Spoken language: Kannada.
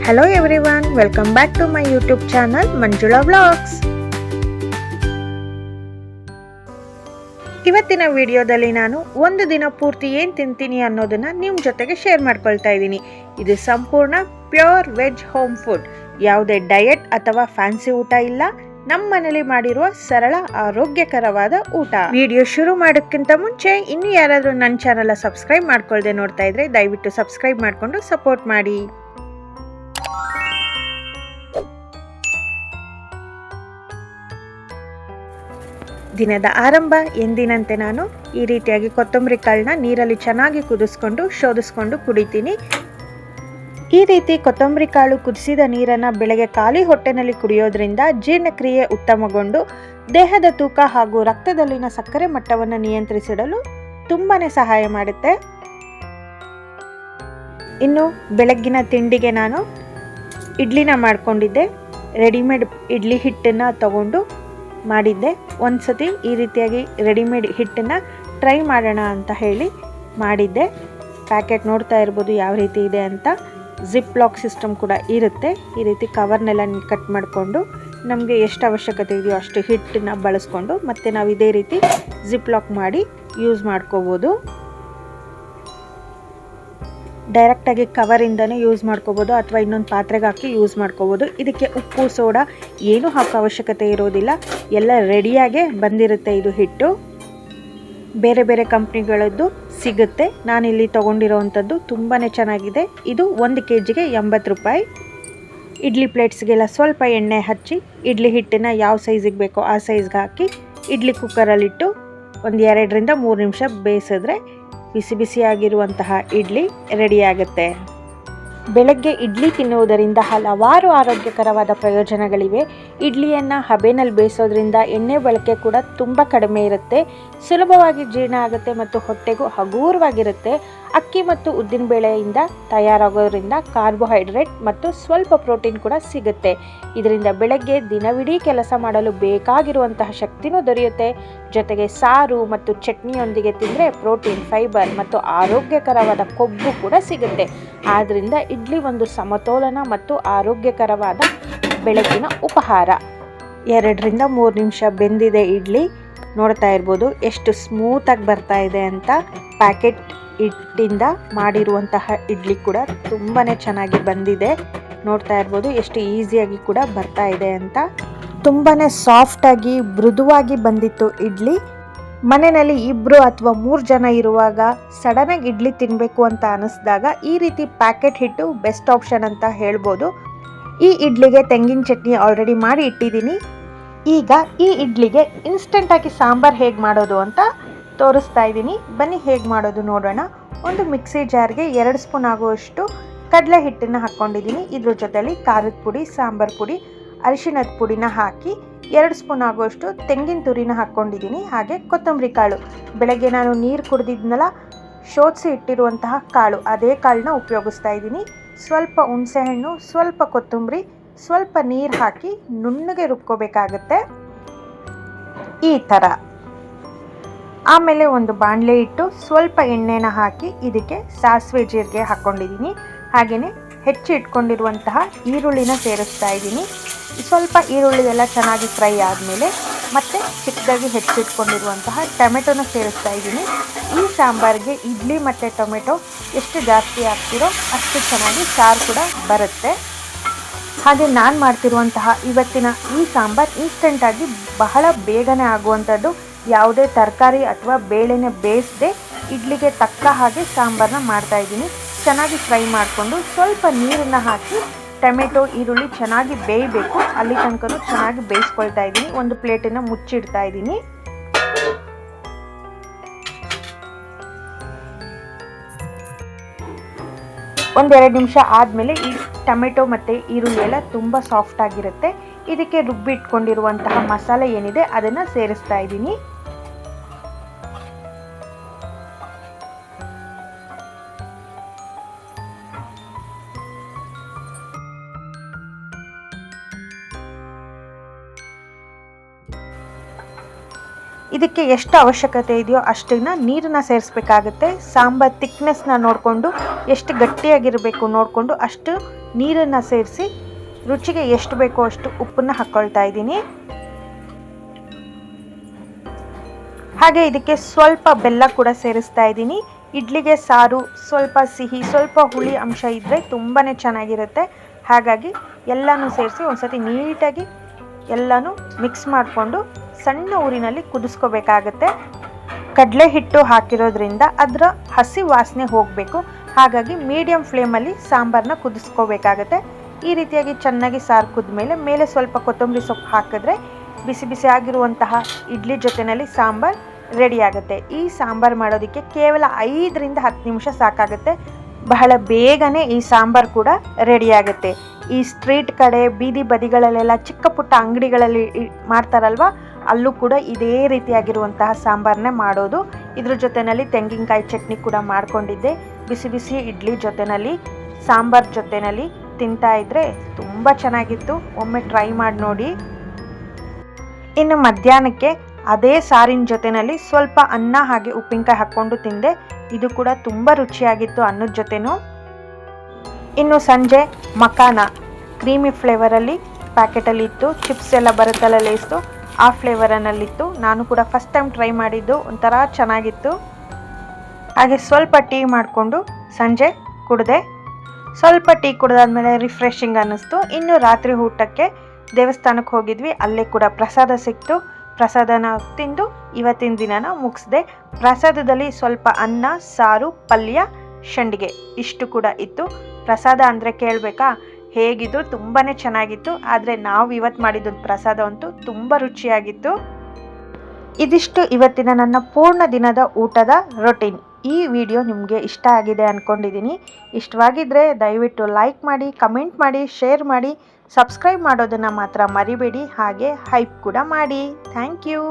Hello everyone, welcome back to my YouTube channel Manjula Vlogs. ಇವತ್ತಿನ ವಿಡಿಯೋದಲ್ಲಿ ನಾನು ಒಂದು ದಿನ ಪೂರ್ತಿ ಏನು ತಿಂತೀನಿ ಅನ್ನೋದನ್ನ ನಿಮ್ಮ ಜೊತೆಗೆ ಶೇರ್ ಮಾಡ್ಕೊಳ್ತಾ ಇದ್ದೀನಿ. ಇದು ಸಂಪೂರ್ಣ ಪ್ಯೂರ್ ವೆಜ್ ಹೋಮ್ ಫುಡ್. ಯಾವುದೇ ಡಯಟ್ ಅಥವಾ ಫ್ಯಾನ್ಸಿ ಊಟ ಇಲ್ಲ. ನಮ್ಮ ಮನೇಲಿ ಮಾಡಿರುವ ಸರಳ ಆರೋಗ್ಯಕರವಾದ ಊಟ. ವಿಡಿಯೋ ಶುರು ಮಾಡೋಕ್ಕಿಂತ ಮುಂಚೆ ಇನ್ನು ಯಾರಾದರೂ ನನ್ನ ಚಾನೆಲ್ ಸಬ್ಸ್ಕ್ರೈಬ್ ಮಾಡ್ಕೊಳ್ಳದೆ ನೋಡ್ತಾ ಇದ್ರೆ ದಯವಿಟ್ಟು ಸಬ್ಸ್ಕ್ರೈಬ್ ಮಾಡಿಕೊಂಡು ಸಪೋರ್ಟ್ ಮಾಡಿ. ದಿನದ ಆರಂಭ ಎಂದಿನಂತೆ ನಾನು ಈ ರೀತಿಯಾಗಿ ಕೊತ್ತಂಬರಿ ಕಾಳನ್ನ ನೀರಲ್ಲಿ ಚೆನ್ನಾಗಿ ಕುದಿಸ್ಕೊಂಡು ಶೋಧಿಸ್ಕೊಂಡು ಕುಡಿತೀನಿ. ಈ ರೀತಿ ಕೊತ್ತಂಬರಿ ಕಾಳು ಕುದಿಸಿದ ನೀರನ್ನು ಬೆಳಗ್ಗೆ ಖಾಲಿ ಹೊಟ್ಟೆನಲ್ಲಿ ಕುಡಿಯೋದ್ರಿಂದ ಜೀರ್ಣಕ್ರಿಯೆ ಉತ್ತಮಗೊಂಡು ದೇಹದ ತೂಕ ಹಾಗೂ ರಕ್ತದಲ್ಲಿನ ಸಕ್ಕರೆ ಮಟ್ಟವನ್ನು ನಿಯಂತ್ರಿಸಿಡಲು ತುಂಬಾ ಸಹಾಯ ಮಾಡುತ್ತೆ. ಇನ್ನು ಬೆಳಗ್ಗಿನ ತಿಂಡಿಗೆ ನಾನು ಇಡ್ಲಿನ ಮಾಡ್ಕೊಂಡಿದ್ದೆ. ರೆಡಿಮೇಡ್ ಇಡ್ಲಿ ಹಿಟ್ಟನ್ನು ತಗೊಂಡು ಮಾಡಿದ್ದೆ. ಒಂದ್ಸತಿ ಈ ರೀತಿಯಾಗಿ ರೆಡಿಮೇಡ್ ಹಿಟ್ಟನ್ನು ಟ್ರೈ ಮಾಡೋಣ ಅಂತ ಹೇಳಿ ಮಾಡಿದ್ದೆ. ಪ್ಯಾಕೆಟ್ ನೋಡ್ತಾ ಇರ್ಬೋದು ಯಾವ ರೀತಿ ಇದೆ ಅಂತ. ಜಿಪ್ ಲಾಕ್ ಸಿಸ್ಟಮ್ ಕೂಡ ಇರುತ್ತೆ. ಈ ರೀತಿ ಕವರ್ನೆಲ್ಲ ಕಟ್ ಮಾಡಿಕೊಂಡು ನಮಗೆ ಎಷ್ಟು ಅವಶ್ಯಕತೆ ಇದೆಯೋ ಅಷ್ಟು ಹಿಟ್ಟನ್ನು ಬಳಸ್ಕೊಂಡು ಮತ್ತೆ ನಾವು ಇದೇ ರೀತಿ ಜಿಪ್ ಲಾಕ್ ಮಾಡಿ ಯೂಸ್ ಮಾಡ್ಕೋಬೋದು. ಡೈರೆಕ್ಟಾಗಿ ಕವರಿಂದನೇ ಯೂಸ್ ಮಾಡ್ಕೋಬೋದು ಅಥವಾ ಇನ್ನೊಂದು ಪಾತ್ರೆಗೆ ಹಾಕಿ ಯೂಸ್ ಮಾಡ್ಕೋಬೋದು. ಇದಕ್ಕೆ ಉಪ್ಪು ಸೋಡಾ ಏನೂ ಹಾಕೋ ಅವಶ್ಯಕತೆ ಇರೋದಿಲ್ಲ. ಎಲ್ಲ ರೆಡಿಯಾಗೇ ಬಂದಿರುತ್ತೆ ಇದು ಹಿಟ್ಟು. ಬೇರೆ ಬೇರೆ ಕಂಪ್ನಿಗಳದ್ದು ಸಿಗುತ್ತೆ. ನಾನಿಲ್ಲಿ ತೊಗೊಂಡಿರೋವಂಥದ್ದು ತುಂಬಾ ಚೆನ್ನಾಗಿದೆ. ಇದು 1 kgಗೆ 80 ರೂಪಾಯಿ. ಇಡ್ಲಿ ಪ್ಲೇಟ್ಸ್ಗೆಲ್ಲ ಸ್ವಲ್ಪ ಎಣ್ಣೆ ಹಚ್ಚಿ ಇಡ್ಲಿ ಹಿಟ್ಟನ್ನು ಯಾವ ಸೈಜಿಗೆ ಬೇಕೋ ಆ ಸೈಜ್ಗೆ ಹಾಕಿ ಇಡ್ಲಿ ಕುಕ್ಕರಲ್ಲಿಟ್ಟು ಒಂದು 2ರಿಂದ 3 ನಿಮಿಷ ಬೇಯಿಸಿದ್ರೆ ಬಿಸಿ ಬಿಸಿಯಾಗಿರುವಂತಹ ಇಡ್ಲಿ ರೆಡಿಯಾಗುತ್ತೆ. ಬೆಳಗ್ಗೆ ಇಡ್ಲಿ ತಿನ್ನುವುದರಿಂದ ಹಲವಾರು ಆರೋಗ್ಯಕರವಾದ ಪ್ರಯೋಜನಗಳಿವೆ. ಇಡ್ಲಿಯನ್ನು ಹಬೆನಲ್ಲಿ ಬೇಯಿಸೋದ್ರಿಂದ ಎಣ್ಣೆ ಬಳಕೆ ಕೂಡ ತುಂಬ ಕಡಿಮೆ ಇರುತ್ತೆ. ಸುಲಭವಾಗಿ ಜೀರ್ಣ ಆಗುತ್ತೆ ಮತ್ತು ಹೊಟ್ಟೆಗೂ ಹಗೂರವಾಗಿರುತ್ತೆ. ಅಕ್ಕಿ ಮತ್ತು ಉದ್ದಿನಬೇಳೆಯಿಂದ ತಯಾರಾಗೋದ್ರಿಂದ ಕಾರ್ಬೋಹೈಡ್ರೇಟ್ ಮತ್ತು ಸ್ವಲ್ಪ ಪ್ರೋಟೀನ್ ಕೂಡ ಸಿಗುತ್ತೆ. ಇದರಿಂದ ಬೆಳಗ್ಗೆ ದಿನವಿಡೀ ಕೆಲಸ ಮಾಡಲು ಬೇಕಾಗಿರುವಂತಹ ಶಕ್ತಿನೂ ದೊರೆಯುತ್ತೆ. ಜೊತೆಗೆ ಸಾರು ಮತ್ತು ಚಟ್ನಿಯೊಂದಿಗೆ ತಿಂದರೆ ಪ್ರೋಟೀನ್, ಫೈಬರ್ ಮತ್ತು ಆರೋಗ್ಯಕರವಾದ ಕೊಬ್ಬು ಕೂಡ ಸಿಗುತ್ತೆ. ಆದ್ದರಿಂದ ಇಡ್ಲಿ ಒಂದು ಸಮತೋಲನ ಮತ್ತು ಆರೋಗ್ಯಕರವಾದ ಬೆಳಗಿನ ಉಪಹಾರ. 2ರಿಂದ 3 ನಿಮಿಷ ಬೆಂದಿದೆ ಇಡ್ಲಿ. ನೋಡ್ತಾ ಇರ್ಬೋದು ಎಷ್ಟು ಸ್ಮೂತಾಗಿ ಬರ್ತಾ ಇದೆ ಅಂತ. ಪ್ಯಾಕೆಟ್ ಹಿಟ್ಟಿಂದ ಮಾಡಿರುವಂತಹ ಇಡ್ಲಿ ಕೂಡ ತುಂಬಾ ಚೆನ್ನಾಗಿ ಬಂದಿದೆ. ನೋಡ್ತಾ ಇರ್ಬೋದು ಎಷ್ಟು ಈಸಿಯಾಗಿ ಕೂಡ ಬರ್ತಾ ಇದೆ ಅಂತ. ತುಂಬಾ ಸಾಫ್ಟಾಗಿ ಮೃದುವಾಗಿ ಬಂದಿತ್ತು ಇಡ್ಲಿ. ಮನೆಯಲ್ಲಿ 2 ಅಥವಾ 3 ಜನ ಇರುವಾಗ ಸಡನ್ನಾಗಿ ಇಡ್ಲಿ ತಿನ್ನಬೇಕು ಅಂತ ಅನ್ನಿಸ್ದಾಗ ಈ ರೀತಿ ಪ್ಯಾಕೆಟ್ ಹಿಟ್ಟು ಬೆಸ್ಟ್ ಆಪ್ಷನ್ ಅಂತ ಹೇಳ್ಬೋದು. ಈ ಇಡ್ಲಿಗೆ ತೆಂಗಿನ ಚಟ್ನಿ ಆಲ್ರೆಡಿ ಮಾಡಿ ಇಟ್ಟಿದ್ದೀನಿ. ಈಗ ಈ ಇಡ್ಲಿಗೆ ಇನ್ಸ್ಟೆಂಟಾಗಿ ಸಾಂಬಾರು ಹೇಗೆ ಮಾಡೋದು ಅಂತ ತೋರಿಸ್ತಾ ಇದ್ದೀನಿ. ಬನ್ನಿ ಹೇಗೆ ಮಾಡೋದು ನೋಡೋಣ. ಒಂದು ಮಿಕ್ಸಿ ಜಾರ್ಗೆ 2 ಸ್ಪೂನ್ ಆಗುವಷ್ಟು ಕಡಲೆ ಹಿಟ್ಟನ್ನು ಹಾಕ್ಕೊಂಡಿದ್ದೀನಿ. ಇದ್ರ ಜೊತೆಲಿ ಖಾರದ ಪುಡಿ, ಸಾಂಬಾರು ಪುಡಿ, ಅರಿಶಿಣದ ಪುಡಿನ ಹಾಕಿ 2 ಸ್ಪೂನ್ ಆಗುವಷ್ಟು ತೆಂಗಿನ ತುರಿನ ಹಾಕ್ಕೊಂಡಿದ್ದೀನಿ. ಹಾಗೆ ಕೊತ್ತಂಬರಿ ಕಾಳು, ಬೆಳಗ್ಗೆ ನಾನು ನೀರು ಕುಡಿದಿದ್ನಲ್ಲ ಶೋಧಿಸಿ ಇಟ್ಟಿರುವಂತಹ ಕಾಳು, ಅದೇ ಕಾಳನ್ನ ಉಪಯೋಗಿಸ್ತಾ ಇದ್ದೀನಿ. ಸ್ವಲ್ಪ ಹುಣಸೆಹಣ್ಣು, ಸ್ವಲ್ಪ ಕೊತ್ತಂಬರಿ, ಸ್ವಲ್ಪ ನೀರು ಹಾಕಿ ನುಣ್ಣಗೆ ರುಬ್ಕೋಬೇಕಾಗತ್ತೆ ಈ ಥರ. ಆಮೇಲೆ ಒಂದು ಬಾಣಲೆ ಇಟ್ಟು ಸ್ವಲ್ಪ ಎಣ್ಣೆನ ಹಾಕಿ ಇದಕ್ಕೆ ಸಾಸಿವೆ ಜೀರಿಗೆ ಹಾಕ್ಕೊಂಡಿದ್ದೀನಿ. ಹಾಗೆಯೇ ಹೆಚ್ಚಿ ಇಟ್ಕೊಂಡಿರುವಂತಹ ಈರುಳ್ಳಿನ ಸೇರಿಸ್ತಾ ಇದ್ದೀನಿ. ಸ್ವಲ್ಪ ಈರುಳ್ಳಿ ಎಲ್ಲ ಚೆನ್ನಾಗಿ ಫ್ರೈ ಆದಮೇಲೆ ಮತ್ತೆ ಚಿಕ್ಕದಾಗಿ ಹೆಚ್ಚಿಟ್ಕೊಂಡಿರುವಂತಹ ಟೊಮೆಟೊನ ಸೇರಿಸ್ತಾ ಇದ್ದೀನಿ. ಈ ಸಾಂಬಾರಿಗೆ ಇಡ್ಲಿ ಮತ್ತು ಟೊಮೆಟೊ ಎಷ್ಟು ಜಾಸ್ತಿ ಹಾಕ್ತಿರೋ ಅಷ್ಟು ಚೆನ್ನಾಗಿ ಸಾರು ಕೂಡ ಬರುತ್ತೆ. ಹಾಗೆ ನಾನು ಮಾಡ್ತಿರುವಂತಹ ಇವತ್ತಿನ ಈ ಸಾಂಬಾರು ಇನ್ಸ್ಟೆಂಟಾಗಿ ಬಹಳ ಬೇಗನೆ ಆಗುವಂಥದ್ದು. ಯಾವುದೇ ತರಕಾರಿ ಅಥವಾ ಬೇಳೆನೆ ಬೇಯಿಸದೆ ಇಡ್ಲಿಗೆ ತಕ್ಕ ಹಾಗೆ ಸಾಂಬಾರನ್ನ ಮಾಡ್ತಾಯಿದ್ದೀನಿ. ಚೆನ್ನಾಗಿ ಫ್ರೈ ಮಾಡಿಕೊಂಡು ಸ್ವಲ್ಪ ನೀರನ್ನು ಹಾಕಿ ಟೊಮೆಟೊ, ಈರುಳ್ಳಿ ಚೆನ್ನಾಗಿ ಬೇಯಬೇಕು. ಅಲ್ಲಿ ತನಕ ಚೆನ್ನಾಗಿ ಬೇಯಿಸ್ಕೊಳ್ತಾ ಇದ್ದೀನಿ. ಒಂದು ಪ್ಲೇಟನ್ನು ಮುಚ್ಚಿಡ್ತಾ ಇದ್ದೀನಿ. ಒಂದು 2 ನಿಮಿಷ ಆದಮೇಲೆ ಈ ಟೊಮೆಟೊ ಮತ್ತು ಈರುಳ್ಳಿ ಎಲ್ಲ ತುಂಬ ಸಾಫ್ಟ್ ಆಗಿರುತ್ತೆ. ಇದಕ್ಕೆ ರುಬ್ಬಿಟ್ಕೊಂಡಿರುವಂತಹ ಮಸಾಲೆ ಏನಿದೆ ಅದನ್ನು ಸೇರಿಸ್ತಾ ಇದ್ದೀನಿ. ಇದಕ್ಕೆ ಎಷ್ಟು ಅವಶ್ಯಕತೆ ಇದೆಯೋ ಅಷ್ಟನ್ನ ನೀರನ್ನು ಸೇರಿಸ್ಬೇಕಾಗುತ್ತೆ. ಸಾಂಬಾರ್ ತಿಕ್ನೆಸ್ನ ನೋಡಿಕೊಂಡು ಎಷ್ಟು ಗಟ್ಟಿಯಾಗಿರಬೇಕು ನೋಡಿಕೊಂಡು ಅಷ್ಟು ನೀರನ್ನು ಸೇರಿಸಿ ರುಚಿಗೆ ಎಷ್ಟು ಬೇಕೋ ಅಷ್ಟು ಉಪ್ಪನ್ನು ಹಾಕ್ಕೊಳ್ತಾ ಇದ್ದೀನಿ. ಹಾಗೆ ಇದಕ್ಕೆ ಸ್ವಲ್ಪ ಬೆಲ್ಲ ಕೂಡ ಸೇರಿಸ್ತಾ ಇದ್ದೀನಿ. ಇಡ್ಲಿಗೆ ಸಾರು ಸ್ವಲ್ಪ ಸಿಹಿ ಸ್ವಲ್ಪ ಹುಳಿ ಅಂಶ ಇದ್ದರೆ ತುಂಬಾ ಚೆನ್ನಾಗಿರುತ್ತೆ. ಹಾಗಾಗಿ ಎಲ್ಲನೂ ಸೇರಿಸಿ ಒಂದ್ಸತಿ ನೀಟಾಗಿ ಎಲ್ಲನೂ ಮಿಕ್ಸ್ ಮಾಡಿಕೊಂಡು ಸಣ್ಣ ಊರಿನಲ್ಲಿ ಕುದಿಸ್ಕೋಬೇಕಾಗತ್ತೆ. ಕಡಲೆ ಹಿಟ್ಟು ಹಾಕಿರೋದ್ರಿಂದ ಅದರ ಹಸಿ ವಾಸನೆ ಹೋಗಬೇಕು. ಹಾಗಾಗಿ ಮೀಡಿಯಂ ಫ್ಲೇಮಲ್ಲಿ ಸಾಂಬಾರನ್ನ ಕುದಿಸ್ಕೋಬೇಕಾಗತ್ತೆ. ಈ ರೀತಿಯಾಗಿ ಚೆನ್ನಾಗಿ ಸಾರು ಕುದ್ಮೇಲೆ ಮೇಲೆ ಸ್ವಲ್ಪ ಕೊತ್ತಂಬರಿ ಸೊಪ್ಪು ಹಾಕಿದ್ರೆ ಬಿಸಿ ಬಿಸಿ ಆಗಿರುವಂತಹ ಇಡ್ಲಿ ಜೊತೆಯಲ್ಲಿ ಸಾಂಬಾರು ರೆಡಿ ಆಗುತ್ತೆ. ಈ ಸಾಂಬಾರು ಮಾಡೋದಕ್ಕೆ ಕೇವಲ 5ರಿಂದ 10 ನಿಮಿಷ ಸಾಕಾಗುತ್ತೆ. ಬಹಳ ಬೇಗನೆ ಈ ಸಾಂಬಾರು ಕೂಡ ರೆಡಿ ಆಗುತ್ತೆ. ಈ ಸ್ಟ್ರೀಟ್ ಕಡೆ ಬೀದಿ ಬದಿಗಳಲ್ಲೆಲ್ಲ ಚಿಕ್ಕ ಪುಟ್ಟ ಅಂಗಡಿಗಳಲ್ಲಿ ಮಾಡ್ತಾರಲ್ವ, ಅಲ್ಲೂ ಕೂಡ ಇದೇ ರೀತಿಯಾಗಿರುವಂತಹ ಸಾಂಬಾರನ್ನೇ ಮಾಡೋದು. ಇದ್ರ ಜೊತೆಯಲ್ಲಿ ತೆಂಗಿನಕಾಯಿ ಚಟ್ನಿ ಕೂಡ ಮಾಡ್ಕೊಂಡಿದ್ದೆ. ಬಿಸಿ ಬಿಸಿ ಇಡ್ಲಿ ಜೊತೆಯಲ್ಲಿ ಸಾಂಬಾರ್ ಜೊತೆಯಲ್ಲಿ ತಿಂತಾ ಇದ್ರೆ ತುಂಬ ಚೆನ್ನಾಗಿತ್ತು. ಒಮ್ಮೆ ಟ್ರೈ ಮಾಡಿ ನೋಡಿ. ಇನ್ನು ಮಧ್ಯಾಹ್ನಕ್ಕೆ ಅದೇ ಸಾರಿನ ಜೊತೆಯಲ್ಲಿ ಸ್ವಲ್ಪ ಅನ್ನ ಹಾಗೆ ಉಪ್ಪಿನಕಾಯಿ ಹಾಕ್ಕೊಂಡು ತಿಂದೆ. ಇದು ಕೂಡ ತುಂಬ ರುಚಿಯಾಗಿತ್ತು ಅನ್ನದ ಜೊತೆನೂ. ಇನ್ನು ಸಂಜೆ ಮಕಾನ ಕ್ರೀಮಿ ಫ್ಲೇವರಲ್ಲಿ ಪ್ಯಾಕೆಟಲ್ಲಿ ಇತ್ತು. ಚಿಪ್ಸ್ ಎಲ್ಲ ಬರುತ್ತಲ್ಲ ಲೇಸ್ತು, ಆ ಫ್ಲೇವರನಲ್ಲಿತ್ತು. ನಾನು ಕೂಡ ಫಸ್ಟ್ ಟೈಮ್ ಟ್ರೈ ಮಾಡಿದ್ದು, ಒಂಥರ ಚೆನ್ನಾಗಿತ್ತು. ಹಾಗೆ ಸ್ವಲ್ಪ ಟೀ ಮಾಡಿಕೊಂಡು ಸಂಜೆ ಕುಡಿದೆ. ಸ್ವಲ್ಪ ಟೀ ಕುಡಿದಾದ್ಮೇಲೆ ರಿಫ್ರೆಶಿಂಗ್ ಅನ್ನಿಸ್ತು. ಇನ್ನು ರಾತ್ರಿ ಊಟಕ್ಕೆ ದೇವಸ್ಥಾನಕ್ಕೆ ಹೋಗಿದ್ವಿ. ಅಲ್ಲೇ ಕೂಡ ಪ್ರಸಾದ ಸಿಕ್ತು. ಪ್ರಸಾದನ ತಿಂದು ಇವತ್ತಿನ ದಿನನ ಮುಗಿಸಿದೆ. ಪ್ರಸಾದದಲ್ಲಿ ಸ್ವಲ್ಪ ಅನ್ನ, ಸಾರು, ಪಲ್ಯ, ಸಂಡಿಗೆ ಇಷ್ಟು ಕೂಡ ಇತ್ತು. ಪ್ರಸಾದ ಅಂದರೆ ಕೇಳಬೇಕಾ, ಹೇಗಿದ್ರು ತುಂಬಾ ಚೆನ್ನಾಗಿತ್ತು. ಆದರೆ ನಾವು ಇವತ್ತು ಮಾಡಿದ್ದು ಪ್ರಸಾದ ಅಂತೂ ತುಂಬ ರುಚಿಯಾಗಿತ್ತು. ಇದಿಷ್ಟು ಇವತ್ತಿನ ನನ್ನ ಪೂರ್ಣ ದಿನದ ಊಟದ ರೊಟೀನ್. ಈ ವಿಡಿಯೋ ನಿಮಗೆ ಇಷ್ಟ ಆಗಿದೆ ಅಂದ್ಕೊಂಡಿದ್ದೀನಿ. ಇಷ್ಟವಾಗಿದ್ದರೆ ದಯವಿಟ್ಟು ಲೈಕ್ ಮಾಡಿ, ಕಮೆಂಟ್ ಮಾಡಿ, ಶೇರ್ ಮಾಡಿ, ಸಬ್ಸ್ಕ್ರೈಬ್ ಮಾಡೋದನ್ನು ಮಾತ್ರ ಮರಿಬೇಡಿ. ಹಾಗೆ ಹೈಪ್ ಕೂಡ ಮಾಡಿ. Thank you.